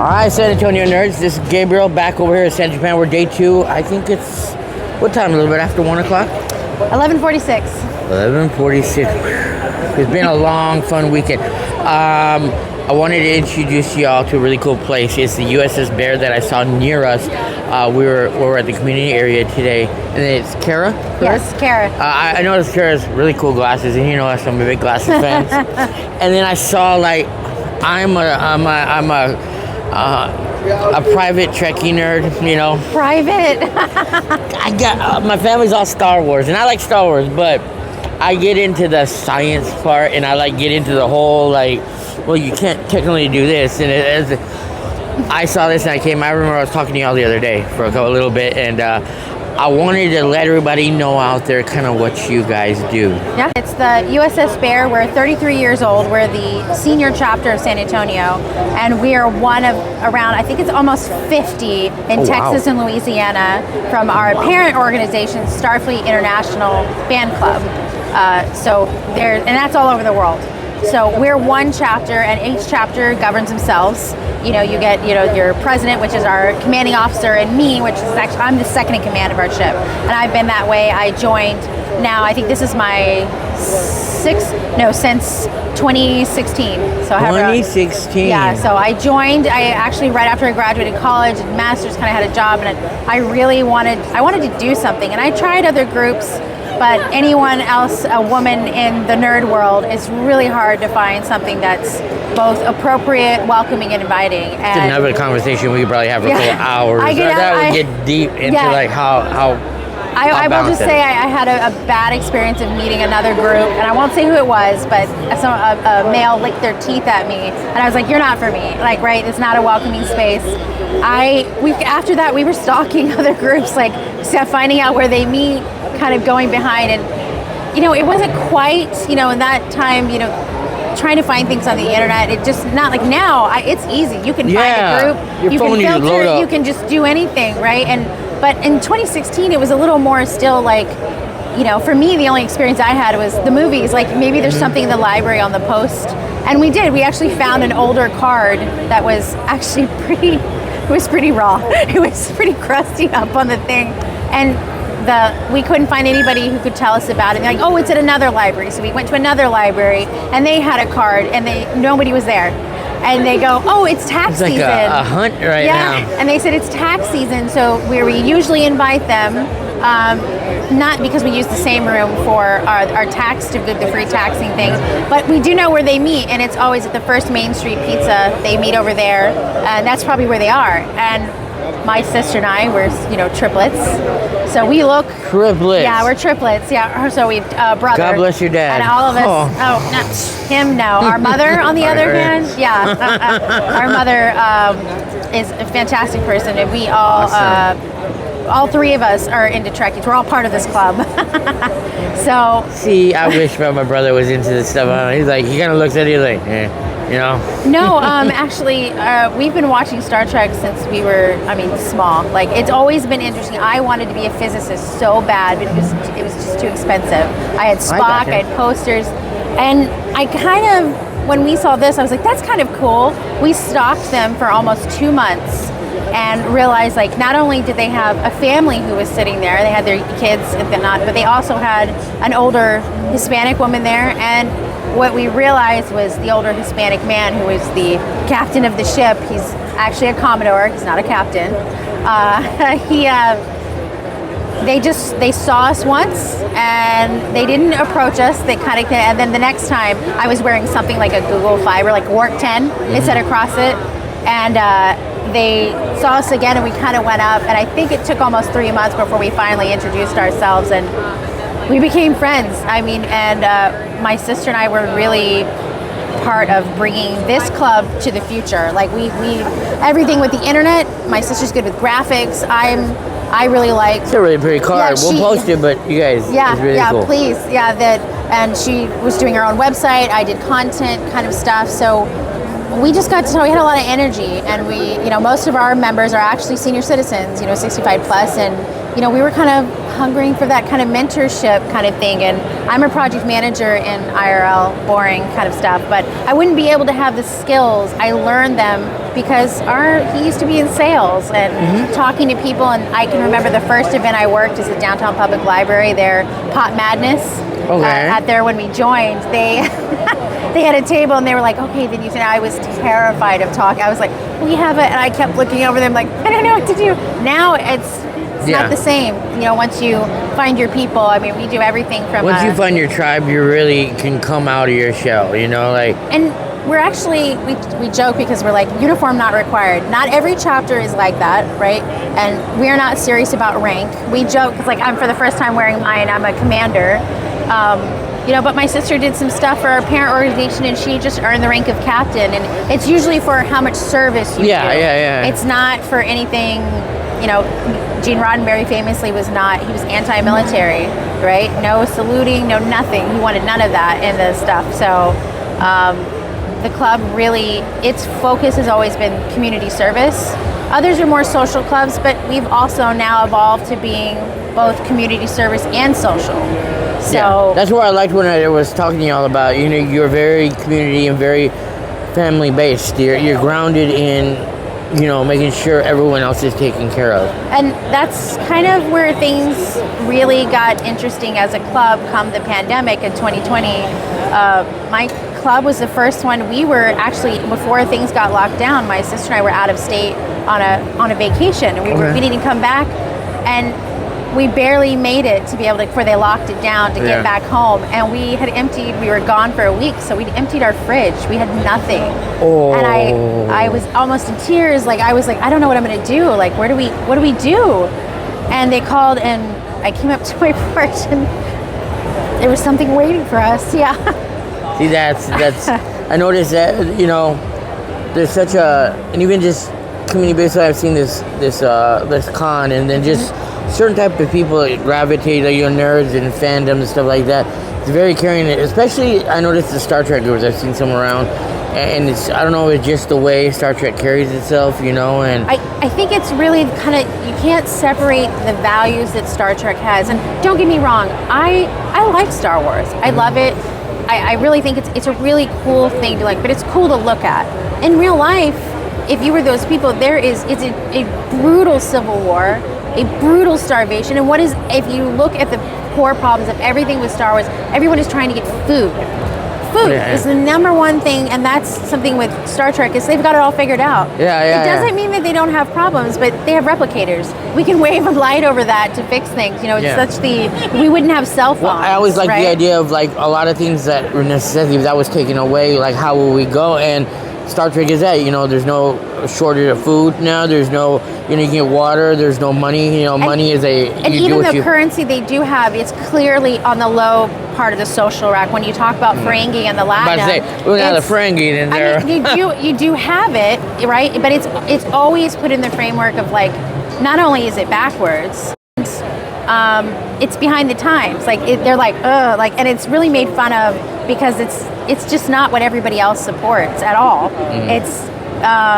Hi, San Antonio nerds. This is Gabriel back over here at San Japan. We're day 2. I think it's, what time? A little bit after 1 o'clock? 11:46. 11:46. It's been a long, fun weekend. I wanted to introduce y'all to a really cool place. It's the USS Bexar that I saw near us. We were at the community area today, and it's Kara. Correct? Yes, Kara. I noticed Kara's really cool glasses, and you know I'm a big glasses fan. And then I saw like I'm a private Trekkie nerd, you know. Private. I got my family's all Star Wars, and I like Star Wars, but I get into the science part, and I like get into the whole like, well, you can't technically do this, and I saw this and I remember I was talking to y'all the other day for a little bit, and I wanted to let everybody know out there kind of what you guys do. Yeah, it's the USS Bexar. We're 33 years old. We're the senior chapter of San Antonio, and we are one of around, I think it's almost 50 in Texas and Louisiana from our parent organization, Starfleet International Fan Club. And that's all over the world. So we're one chapter, and each chapter governs themselves. You know, you get, your president, which is our commanding officer, and me, which is actually, I'm the second in command of our ship. And I've been that way. I joined now, I think this is my since 2016. So 2016. Yeah, so I joined, I actually, right after I graduated college and master's, kind of had a job, and I really wanted to do something. And I tried other groups, but anyone else, a woman in the nerd world, it's really hard to find something that's both appropriate, welcoming, and inviting. And it's another conversation we could probably have for 4 hours. That would get deep into like how I will just say I had a bad experience of meeting another group, and I won't say who it was, but a male licked their teeth at me, and I was like, "You're not for me." Like, right? It's not a welcoming space. After that, we were stalking other groups, like finding out where they meet, kind of going behind, and it wasn't quite, in that time, trying to find things on the internet. It just not like now. It's easy. You can find a group, you can filter, you can just do anything, right? But in 2016, it was a little more still like, for me, the only experience I had was the movies. Like maybe there's something in the library on the post, and we actually found an older card that was actually pretty raw. It was pretty crusty up on the thing, and we couldn't find anybody who could tell us about it. They're like, oh, it's at another library. So we went to another library, and they had a card, and nobody was there. And they go, oh, it's tax season. It's like a hunt right now. And they said it's tax season, so we usually invite them, not because we use the same room for our tax to the free taxing thing, but we do know where they meet, and it's always at the First Main Street Pizza. They meet over there, and that's probably where they are. And my sister and I were, triplets. So we look... Triplets? Yeah, we're triplets. Yeah, so we brother. God bless your dad. And all of us... Him, no. Our mother, on the other hand, our mother is a fantastic person, and we all... all three of us are into Trekkies. We're all part of this club. So... See, I wish my brother was into this stuff. He's like, he kind of looks at you like, No, actually, we've been watching Star Trek since we were, small. Like, it's always been interesting. I wanted to be a physicist so bad, but it was just too expensive. I had Spock, I had posters, and I kind of, when we saw this, I was like, that's kind of cool. We stalked them for almost 2 months and realized, like, not only did they have a family who was sitting there, they had their kids and whatnot, but they also had an older Hispanic woman there, and what we realized was the older Hispanic man who was the captain of the ship. He's actually a Commodore. He's not a captain. They saw us once and they didn't approach us. And then the next time I was wearing something like a Google Fiber, like Warp 10. It said across it, and they saw us again, and we kind of went up. And I think it took almost 3 months before we finally introduced ourselves, and we became friends. My sister and I were really part of bringing this club to the future. Like we everything with the internet. My sister's good with graphics. I really like. It's a really pretty card. We'll post it, but you guys, it's really cool. Please, and she was doing her own website. I did content kind of stuff. So we just got to know we had a lot of energy, and we, most of our members are actually senior citizens, 65 plus, and we were kind of hungering for that kind of mentorship kind of thing. And I'm a project manager in IRL, boring kind of stuff, but I wouldn't be able to have the skills. I learned them because he used to be in sales and talking to people. And I can remember the first event I worked is at Downtown Public Library, their Pot Madness. At there when we joined, they had a table and they were like, okay, then you said, I was terrified of talking. I was like, we have it. And I kept looking over them like, I don't know what to do. Now it's not the same. Once you find your people, I mean, we do everything from... Once you find your tribe, you really can come out of your shell, And we're actually, we joke because we're like, uniform not required. Not every chapter is like that, right? And we're not serious about rank. We joke, because I'm for the first time wearing mine, I'm a commander. But my sister did some stuff for our parent organization and she just earned the rank of captain. And it's usually for how much service you do. Yeah. It's not for anything, Gene Roddenberry famously he was anti-military, right? No saluting, no nothing. He wanted none of that in the stuff. So the club really, its focus has always been community service. Others are more social clubs, but we've also now evolved to being both community service and social. So that's what I liked when I was talking to y'all about, you're very community and very family based. You're grounded in, making sure everyone else is taken care of. And that's kind of where things really got interesting as a club come the pandemic in 2020. My club was the first one. We were actually, before things got locked down, my sister and I were out of state on a vacation. And we didn't come back. And we barely made it to be able to, before they locked it down, to get back home. And we were gone for a week, so we'd emptied our fridge. We had nothing. And I was almost in tears. I was like, I don't know what I'm gonna do. What do we do? And they called and I came up to my porch and there was something waiting for us, See, that's, I noticed that, there's such and even just community-based, I've seen this con, and then just certain type of people that gravitate, nerds and fandoms and stuff like that. It's very caring, especially I noticed the StarTrek groups. I've seen some around, and I don't know, it's just the way Star Trek carries itself, and I think it's really kind of, you can't separate the values that Star Trek has. And don't get me wrong, I like Star Wars. I love it. I really think it's a really cool thing to like, but it's cool to look at. In real life, if you were those people, it's a brutal civil war, a brutal starvation. And if you look at the core problems of everything with Star Wars, everyone is trying to get food. Food is the number one thing, and that's something with Star Trek, is they've got it all figured out. It doesn't mean that they don't have problems, but they have replicators. We can wave a light over that to fix things. We wouldn't have cell phones. Well, I always like the idea of a lot of things that were necessities that was taken away, how will we go? And Star Trek is that, there's no shortage of food now. There's no, you can get water. There's no money. Money is and even the currency they do have is clearly on the low part of the social rack. When you talk about Ferengi and the Latinum, we got the Ferengi in there. You do have it, right? But it's always put in the framework of not only is it backwards, it's behind the times. They're and it's really made fun of because it's just not what everybody else supports at all. It's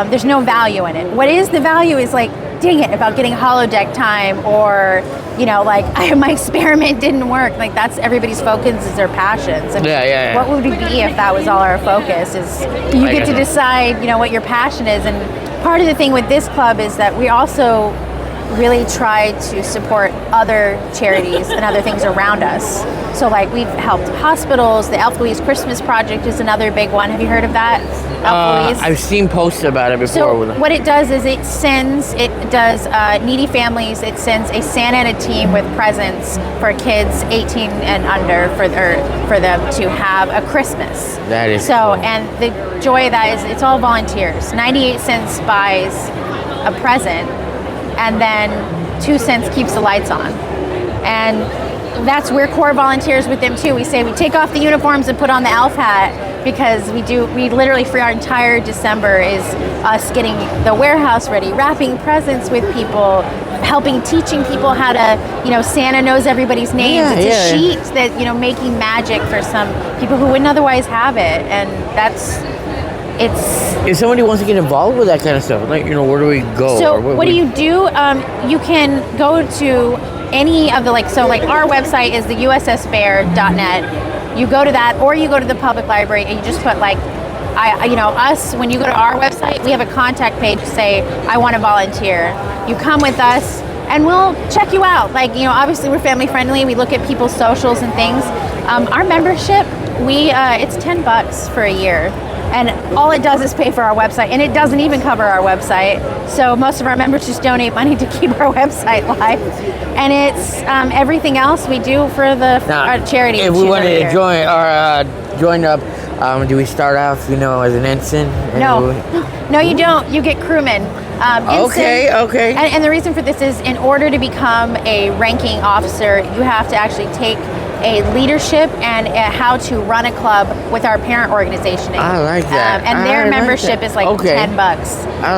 there's no value in it. What is the value is dang it, about getting holodeck time, or my experiment didn't work. That's everybody's focus is their passions. And what would it be if that was all our focus? Is you get to decide what your passion is. And part of the thing with this club is that we also really try to support other charities and other things around us. So we've helped hospitals. The Elf Louise Christmas Project is another big one. Have you heard of that? I've seen posts about it before. So what it does is it does needy families. It sends a Santa and a team with presents for kids 18 and under for them to have a Christmas. That is so cool. And the joy of that is it's all volunteers. 98 cents buys a present, and then 2 cents keeps the lights on. And we're core volunteers with them too. We say we take off the uniforms and put on the elf hat, because we literally, for our entire December, is us getting the warehouse ready, wrapping presents with people, teaching people how to, Santa knows everybody's names. It's a sheet that, making magic for some people who wouldn't otherwise have it. And it's. If somebody wants to get involved with that kind of stuff, like, where do we go? So what do? You can go to any of the our website is the ussbear.net. You go to that, or you go to the public library and you just put us. When you go to our website, we have a contact page. Say I want to volunteer. You come with us, and we'll check you out. Obviously we're family friendly. We look at people's socials and things. Our membership, it's $10 for a year. And all it does is pay for our website, and it doesn't even cover our website. So most of our members just donate money to keep our website live. And it's everything else we do for the charity. If we wanted to join up, do we start off, as an ensign? No, you don't. You get crewmen. Okay. And the reason for this is, in order to become a ranking officer, you have to actually take a leadership and how to run a club with our parent organization. I like that. And their membership is $10. I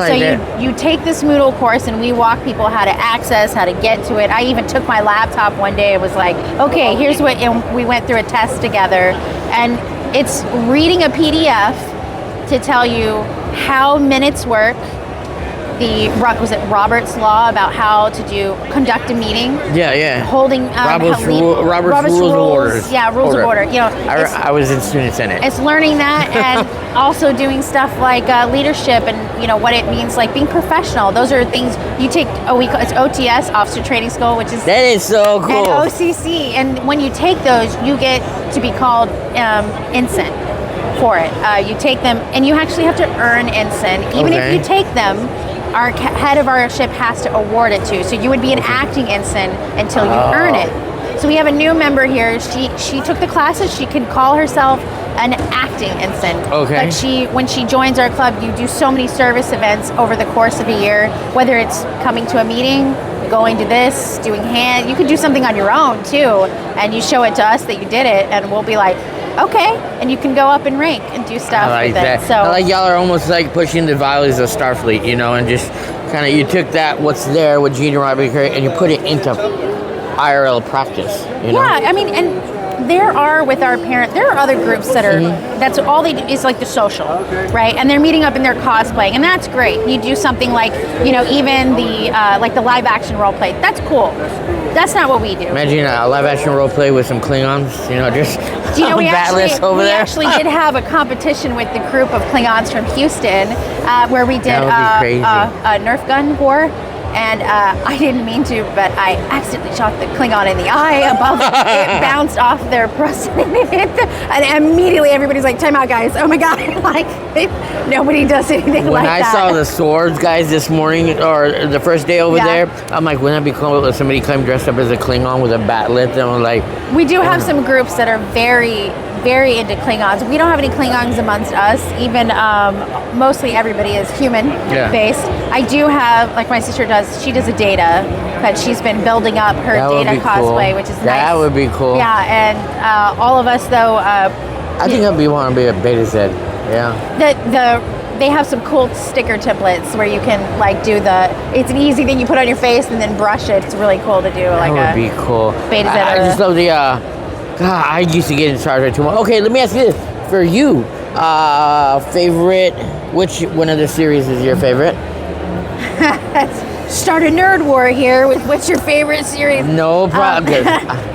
like that. You take this Moodle course, and we walk people how to access, how to get to it. I even took my laptop one day. It was like, okay, here's what, and we went through a test together. And it's reading a PDF to tell you how minutes work. Was it Robert's Law about how to conduct a meeting? Yeah. Holding Robert's Rules of Order. Yeah, rules of order. I was in Student Senate. It's learning that, and also doing stuff like leadership and what it means, like being professional. Those are things you take a week. It's OTS, Officer Training School, which is that is so cool. And OCC, and when you take those, you get to be called ensign for it. You take them, and you actually have to earn ensign, even if you take them. Our head of our ship has to award it to you. So you would be an acting ensign until you earn it. So we have a new member here. She took the classes. She can call herself an acting ensign. Okay. But when she joins our club, you do so many service events over the course of a year, whether it's coming to a meeting, going to this, doing you could do something on your own too, and you show it to us that you did it, and we'll be like, okay, and you can go up and rank and do stuff with it. So I like y'all are almost like pushing the values of Starfleet, and just kind of you took what's there with Gene and Robert and you put it into IRL practice. Yeah, I mean, and there are other groups that are that's all they do is like the social, right? And they're meeting up and they're cosplaying, and that's great. You do something like even the like the live action role play. That's cool. That's not what we do. Imagine a live action role play with some Klingons, just we actually did have a competition with the group of Klingons from Houston where we did a Nerf gun war. And I didn't mean to, but I accidentally shot the Klingon in the eye above it. It bounced off their prosthetic. And immediately everybody's like, time out, guys. Oh my God. Nobody does anything like that. When I saw the swords guys this morning, or the first day over there, I'm like, wouldn't that be cool if somebody came dressed up as a Klingon with a bat'leth? And I'm like... We do have some groups that are very, very into Klingons. We don't have any Klingons amongst us. Even mostly everybody is human-based. I do have, like my sister does, she does a Data, but she's been building up her Data cosplay, which is nice. That would be cool. Yeah, and all of us, though... I think I'd want to be a Beta Z. Yeah. They have some cool sticker templates where you can do it's an easy thing you put on your face and then brush it. It's really cool to do. That would be cool. Beta Z. I just love the... God, I used to get in Star Trek too much. Okay, let me ask you this. For you, favorite... Which one of the series is your favorite? Start a nerd war here with what's your favorite series? No problem.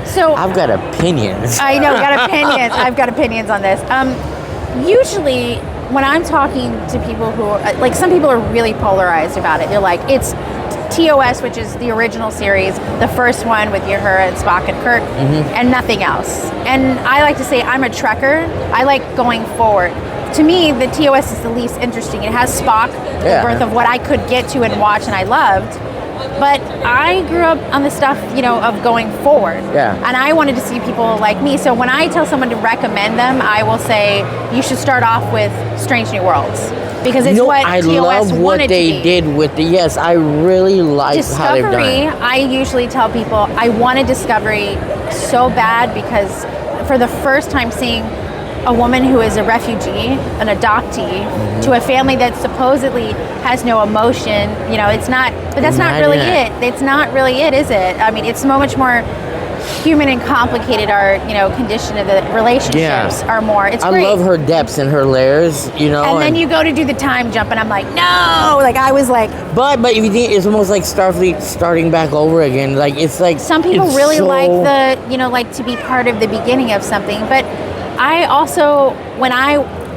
So I've got opinions. I know, got opinions. I've got opinions on this. Usually, when I'm talking to people who some people are really polarized about it. They're like, it's TOS, which is the original series, the first one with Uhura and Spock and Kirk, and nothing else. And I like to say I'm a Trekker. I like going forward. To me, the TOS is the least interesting. It has Spock, the birth of what I could get to and watch and I loved. But I grew up on the stuff, of going forward. Yeah. And I wanted to see people like me. So when I tell someone to recommend them, I will say you should start off with Strange New Worlds. Because it's what TOS wanted to be. I love what they did with the... Yes, I really like how they've done it. I usually tell people I wanted Discovery so bad because for the first time seeing a woman who is a refugee, an adoptee, to a family that supposedly has no emotion, it's not, but that's not really it. It's not really it, is it? I mean, it's so much more human and complicated our, condition of the relationships are more. It's great. I love her depths and her layers, And then you go to do the time jump, and I'm like, no! Like, I was like... But if you think, it's almost like Starfleet starting back over again. Like, it's like... Some people really like like to be part of the beginning of something. But I also,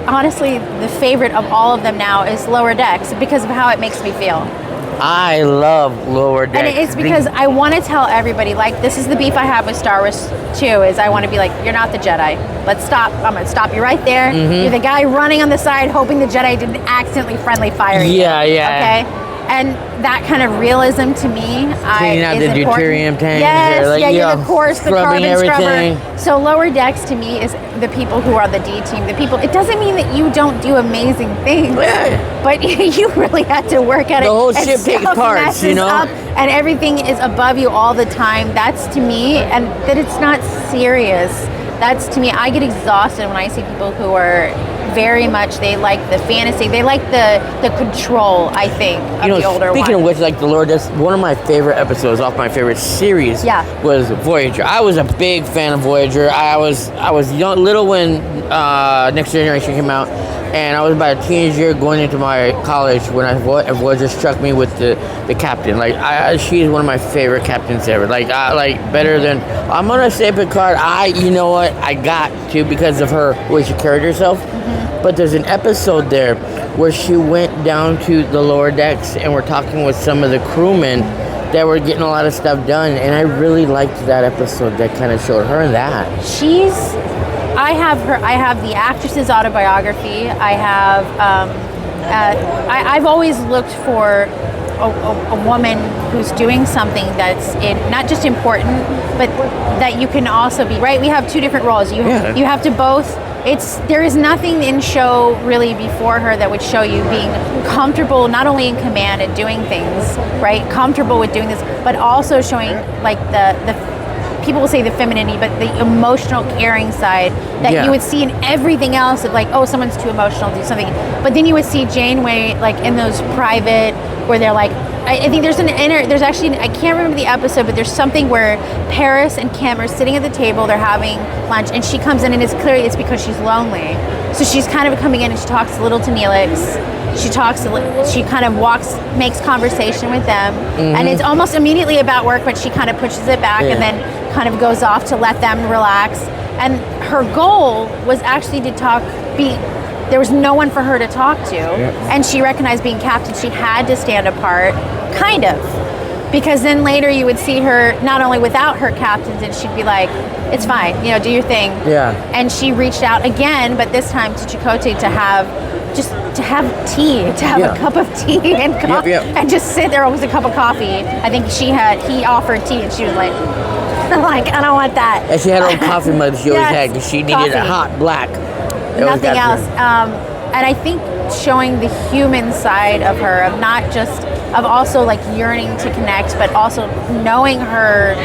honestly, the favorite of all of them now is Lower Decks because of how it makes me feel. I love Lower Decks. And it's because I want to tell everybody, like, this is the beef I have with Star Wars 2, is I want to be like, you're not the Jedi. Let's stop. I'm going to stop you right there. Mm-hmm. You're the guy running on the side hoping the Jedi didn't accidentally friendly fire you. Yeah. Okay? And that kind of realism to me cleaning out the deuterium tanks. Yes, you're the course, the carbon everything. scrubber. So Lower Decks to me is the people who are the D team. The people. It doesn't mean that you don't do amazing things, but you really have to work at it. The whole ship takes parts, up, and everything is above you all the time. That's to me, and that it's not serious. That's to me. I get exhausted when I see people who are very much, they like the fantasy, they like the control, I think, of the older speaking one. of which, like the Lord, that's one of my favorite episodes off my favorite series was Voyager. I was a big fan of Voyager. I was young, little when Next Generation came out, and I was about a teenage year going into my college when Voyager struck me with the captain. Like, she is one of my favorite captains ever. Like better than, I'm gonna say Picard. You know what, I got to, because of her, the way she carried herself. But there's an episode there where she went down to the Lower Decks and we're talking with some of the crewmen that were getting a lot of stuff done, and I really liked that episode that kind of showed her that. I have the actress's autobiography. I've always looked for a woman who's doing something that's not just important, but that you can also be, right? We have two different roles. You have to both. There is nothing in show really before her that would show you being comfortable not only in command and doing things, right? Comfortable with doing this, but also showing like the people will say the femininity, but the emotional caring side that you would see in everything else of like, oh, someone's too emotional, do something. But then you would see Janeway like in those private, where they're like, I think there's actually, I can't remember the episode, but there's something where Paris and Kim are sitting at the table, they're having lunch, and she comes in, and it's clearly it's because she's lonely. So she's kind of coming in and she talks a little to Neelix. She kind of makes conversation with them, and it's almost immediately about work, but she kind of pushes it back and then kind of goes off to let them relax. And her goal was actually to there was no one for her to talk to, and she recognized being captain, she had to stand apart, kind of, because then later you would see her not only without her captains, and she'd be like, it's fine, do your thing. And she reached out again, but this time to Chakotay to have tea, to have a cup of tea and and just sit there with a cup of coffee. I think he offered tea, and she was like, I don't want that. And she had her own coffee mug she always had, because she needed a hot black. Nothing else. And I think showing the human side of her, of also like yearning to connect, but also knowing her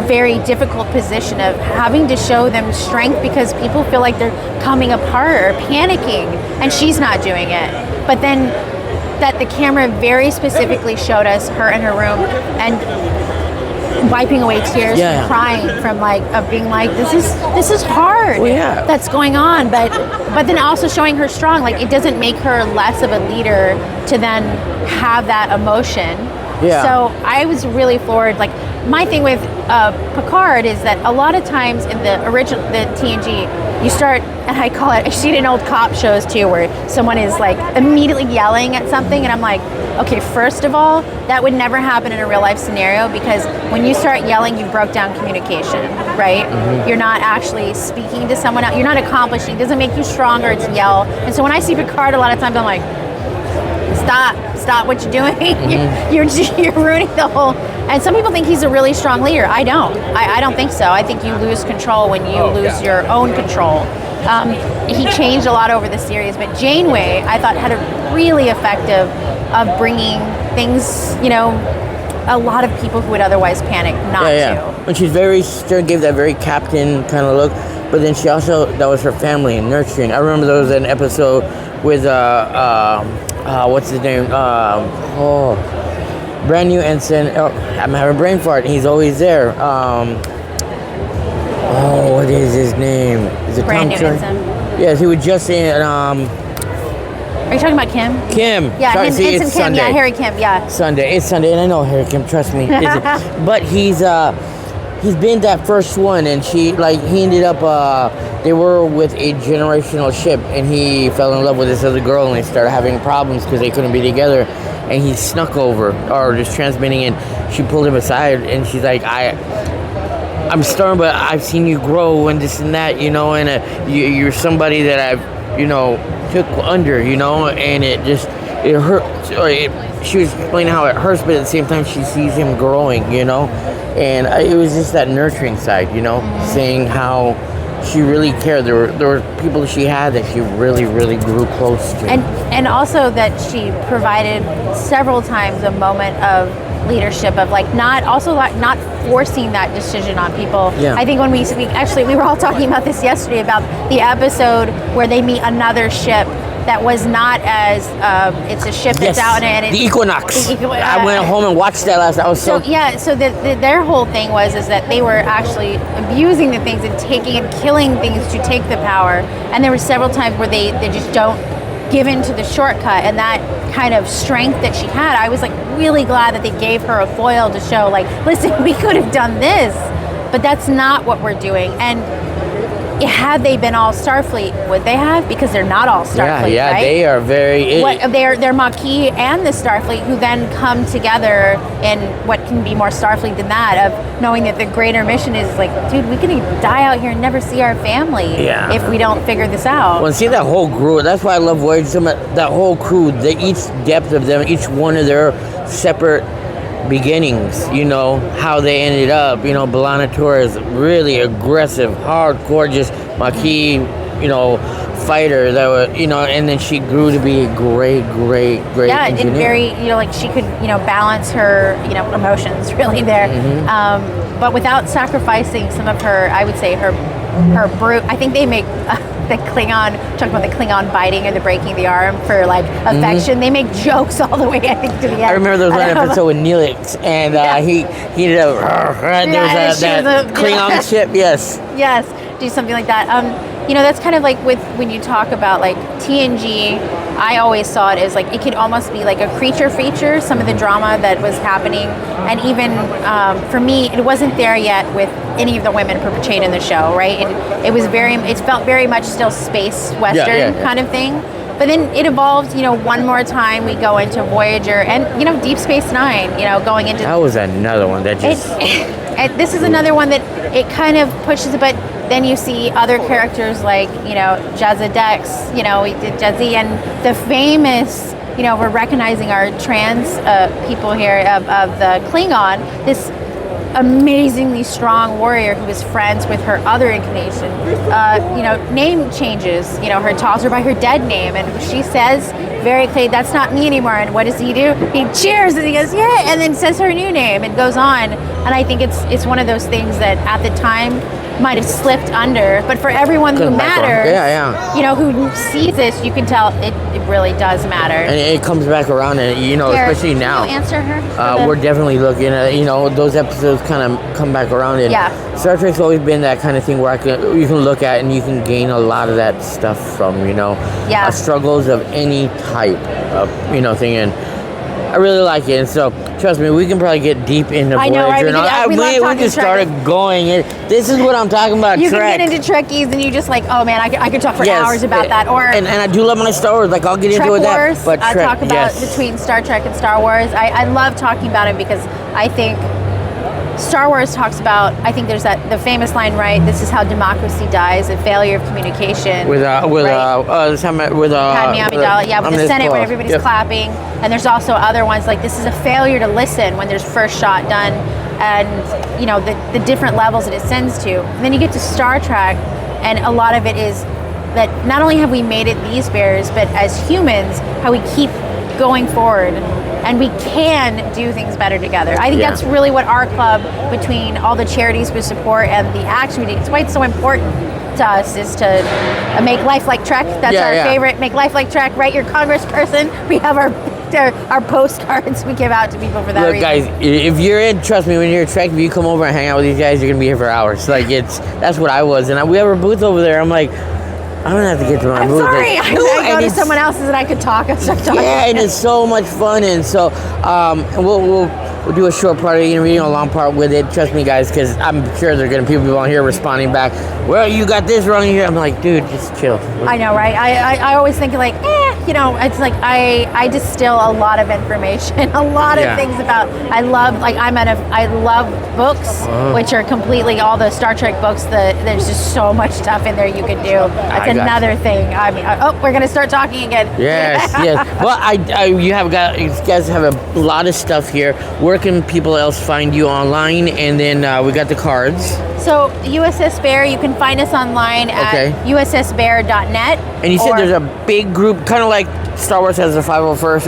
very difficult position of having to show them strength because people feel like they're coming apart or panicking, and she's not doing it. But then that the camera very specifically showed us her in her room and wiping away tears from crying from of being like, this is hard that's going on, but then also showing her strong. Like, it doesn't make her less of a leader to then have that emotion. So I was really floored. Like, my thing with Picard is that a lot of times in the TNG, you start, and I call it, I see it in old cop shows too, where someone is like immediately yelling at something, and I'm like, okay, first of all, that would never happen in a real life scenario, because when you start yelling, you broke down communication, right? You're not actually speaking to someone else. You're not accomplishing. It doesn't make you stronger to yell. And so when I see Picard, a lot of times I'm like, stop what you're doing. You're ruining the whole. And some people think he's a really strong leader. I don't. I don't think so. I think you lose control when you lose your own control. He changed a lot over the series, but Janeway, I thought, had a really effective of bringing things, a lot of people who would otherwise panic not to. And she's gave that very captain kind of look, but then she also, that was her family and nurturing. I remember there was an episode with, what's his name? brand new ensign. Oh, I'm having a brain fart. He's always there. What is his name? Is it Brand new Tom ensign. Yes, he was just in. Are you talking about Kim? Kim. Yeah, Sorry, Ensign it's Kim. Sunday. Yeah, Harry Kim. Yeah. Sunday. It's Sunday, and I know Harry Kim. Trust me. But he's been that first one, and he ended up. They were with a generational ship, and he fell in love with this other girl, and they started having problems because they couldn't be together. And he snuck over, or just transmitting, and she pulled him aside, and she's like, I'm stern, but I've seen you grow and this and that, you know, and you're somebody that I've, you know, took under, you know, and it hurts. She was explaining how it hurts, but at the same time she sees him growing, you know, and it was just that nurturing side, you know, saying how she really cared. There were people that she had that she really, really grew close to. And also that she provided several times a moment of leadership, of not forcing that decision on people. Yeah. I think when we were all talking about this yesterday, about the episode where they meet another ship that was not as it's a ship that's out in it. The Equinox. I went home and watched that last. I was so their whole thing was that they were actually abusing the things and taking and killing things to take the power. And there were several times where they just don't give in to the shortcut, and that kind of strength that she had. I was really glad that they gave her a foil to show listen, we could have done this, but that's not what we're doing. And had they been all Starfleet, would they have? Because they're not all Starfleet, yeah, right? They are very... They're Maquis and the Starfleet, who then come together in what can be more Starfleet than that, of knowing that the greater mission is dude, we can die out here and never see our family if we don't figure this out. Well, see that whole crew, that's why I love Voyager so much. That whole crew, each depth of them, each one of their separate beginnings, you know, how they ended up, you know, B'Elanna Torres, really aggressive, hardcore, just Maquis, you know, fighter that was, you know, and then she grew to be a great engineer. And very, you know, she could, you know, balance her, you know, emotions really there, but without sacrificing some of her, I would say her brute. I think they make the Klingon, talking about the Klingon biting or the breaking the arm for affection. They make jokes all the way, I think, to the end. I remember there was one episode with Neelix, and he ended up there was that Klingon ship. Yes, do something like that. You know, that's kind of with when you talk about TNG, I always saw it as it could almost be a creature feature, some of the drama that was happening. And even for me, it wasn't there yet with any of the women portrayed in the show, right? It felt very much still space Western kind of thing. But then it evolved, you know, one more time we go into Voyager and, you know, Deep Space Nine, you know, going into... That was another one that just... This is another one that it kind of pushes it, but then you see other characters you know, Jazza Dex, you know, we did Jazzy, and the famous, you know, we're recognizing our trans people here of the Klingon, this amazingly strong warrior who is friends with her other incarnation. You know, name changes. You know, her calls her by her dead name, and she says very clearly, "That's not me anymore." And what does he do? He cheers and he goes, "Yeah," and then says her new name and goes on. And I think it's one of those things that at the time might have slipped under, but for everyone who matters, you know, who sees this, you can tell it really does matter. And it comes back around, and you know, especially now. Can you answer her? We're definitely looking at, you know, those episodes kind of come back around, and Star Trek's always been that kind of thing where you can look at and you can gain a lot of that stuff from, you know, struggles of any type of, you know, thing, and I really like it. And so trust me, we can probably get deep into Voyager. I know, right? We just started going. This is what I'm talking about. You Trek. can get into Trekkies and you just oh man, I could talk for hours about that. Or and I do love my Star Wars. I'll get into Wars, that. But I talk about between Star Trek and Star Wars. I love talking about it because I think Star Wars talks about, I think there's the famous line, right? This is how democracy dies, a failure of communication. With Padme Amidala, with the Senate when everybody's clapping. And there's also other ones this is a failure to listen when there's first shot done, and you know the different levels that it sends to. And then you get to Star Trek, and a lot of it is that not only have we made it these bears, but as humans, how we keep going forward. And we can do things better together. I think that's really what our club, between all the charities we support and the action we do, it's why it's so important to us, is to make life like Trek. That's our favorite. Make life like Trek. Write your congressperson. We have our our postcards we give out to people for that Look, reason. guys, if you're in, trust me, when you're a Trek, if you come over and hang out with these guys, you're gonna be here for hours. Like that's what I was, and we have a booth over there. I'm like, I don't have to get to my booth. Sorry, Like, I go to someone else's and I could talk and start talking. Yeah, and it's so much fun, and so we'll do a short part of the interview, a long part with it. Trust me, guys, because I'm sure there are gonna be people on here responding back. Well, you got this wrong here. I'm like, dude, just chill. I know, right? I always think like, it's like I distill a lot of information, a lot of things about. I love books, which are completely all the Star Trek books. There's just so much stuff in there you can do. That's another thing. I mean, we're gonna start talking again. Yes, yes. Well, you guys have a lot of stuff here. Where can people else find you online? And then we got the cards. So USS Bear, you can find us online at ussbear.net. And you said there's a big group, kind of like Star Wars has the 501st,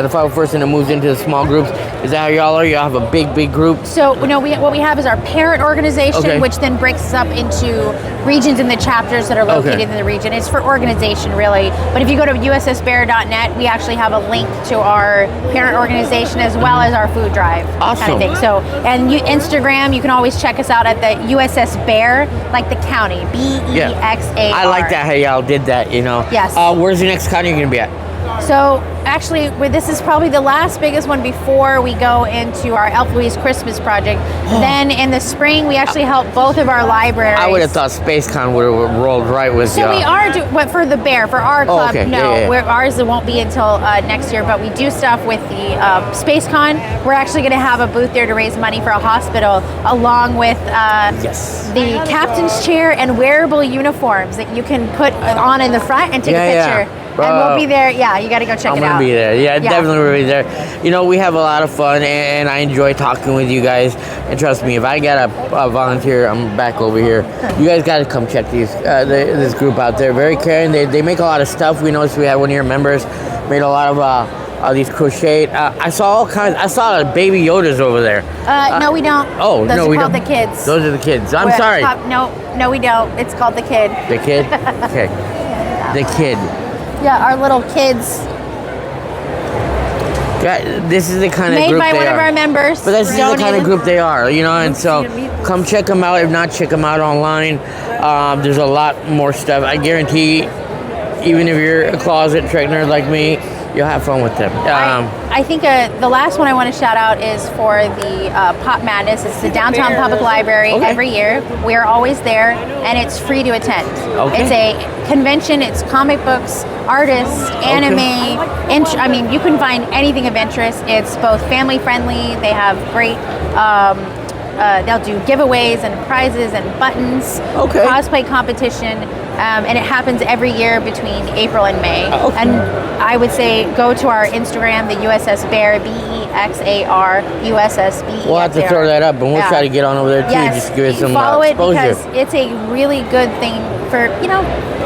the 501st, and it moves into the small groups. Is that how y'all are? Y'all have a big group? So what we have is our parent organization, which then breaks us up into regions in the chapters that are located in the region. It's for organization, really. But if you go to ussbear.net, we actually have a link to our parent organization as well as our food drive kind of thing. So, and Instagram, you can always check us out at the USS Bear, like the county, Bexar. I like that how y'all did that, you know. Yes. Where's the next county you're going to be at? So actually, this is probably the last biggest one before we go into our Elf Louise Christmas project. Then in the spring, we actually help both of our libraries. I would have thought SpaceCon would have rolled right with you. So we are but for the Bear, for our club, no. Yeah. Ours it won't be until next year, but we do stuff with the SpaceCon. We're actually going to have a booth there to raise money for a hospital, along with the captain's chair and wearable uniforms that you can put on in the front and take a picture. Yeah. And we'll be there. Yeah, you got to go check it out. I'm going to be there. Yeah, definitely will be there. You know, we have a lot of fun, and I enjoy talking with you guys. And trust me, if I got a volunteer, I'm back over here. You guys got to come check this group out there. Very caring. They make a lot of stuff. We noticed we had one of your members made a lot of these crocheted. I saw all kinds. I saw baby Yodas over there. No, we don't. Oh, those no, we don't. Those are called the kids. Those are the kids. I'm sorry. No, we don't. It's called the kid. The kid? Okay. The kid. Yeah, our little kids. This is the kind of made group by they one are. of our members. But this is the kind of group they are, you know, and so come check them out. If not, check them out online. There's a lot more stuff. I guarantee, even if you're a closet Trek nerd like me, you'll have fun with them. I think the last one I want to shout out is for the Pop Madness. It's the Downtown Public Library every year. We are always there, and it's free to attend. It's a convention. It's comic books, artists, anime. I mean, you can find anything of interest. It's both family friendly. They have great. They'll do giveaways and prizes and buttons. Cosplay competition. And it happens every year between April and May. And I would say go to our Instagram, the USS Bear, Bexar, USS Bexar. We'll have to throw that up, and we'll try to get on over there too. Just give it some follow it exposure. because it's a really good thing for,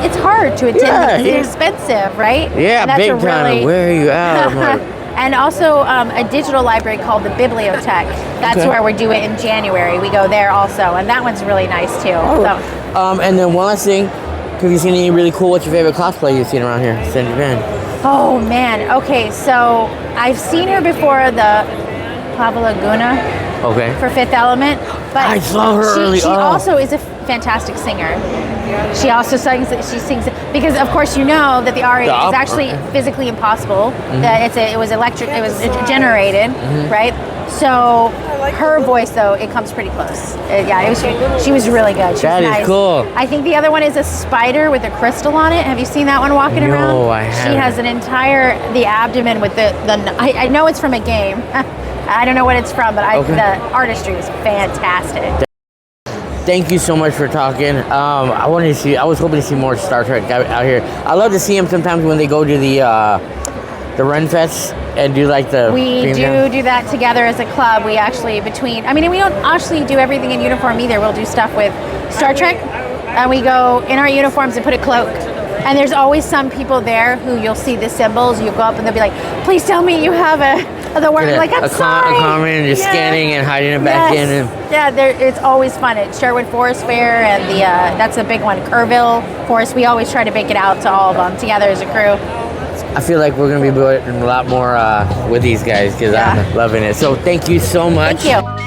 it's hard to attend. It's expensive, right? Yeah, big time. Where are you at? And also a digital library called the Bibliothèque. That's where we do it in January. We go there also, and that one's really nice too. And then one last thing. Have you seen any really cool? What's your favorite cosplay you've seen around here in Japan? Oh man, okay, so I've seen her before the Pava Laguna for Fifth Element, but I saw her early. She also is a fantastic singer. She also sings because of course you know that the aria is actually physically impossible. That it was electric, it was generated, right? So her voice though, it comes pretty close. She was really good. She was nice. Cool. I think the other one is a spider with a crystal on it. Have you seen that one walking around? No, I haven't. She has the abdomen with the I know it's from a game. I don't know what it's from, but the artistry is fantastic. Thank you so much for talking. I was hoping to see more Star Trek out here. I love to see them sometimes when they go to the Renfest and do like the. We do that together as a club. We actually we don't actually do everything in uniform either. We'll do stuff with Star Trek, and we go in our uniforms and put a cloak. And there's always some people there who you'll see the symbols. You go up and they'll be like, "Please tell me you have the word." Like, I'm sorry. A comment and just scanning and hiding it back in. And it's always fun at Sherwood Forest Fair, and that's a big one. Kerrville Forest. We always try to make it out to all of them together as a crew. I feel like we're gonna be doing a lot more with these guys because I'm loving it. So thank you so much. Thank you.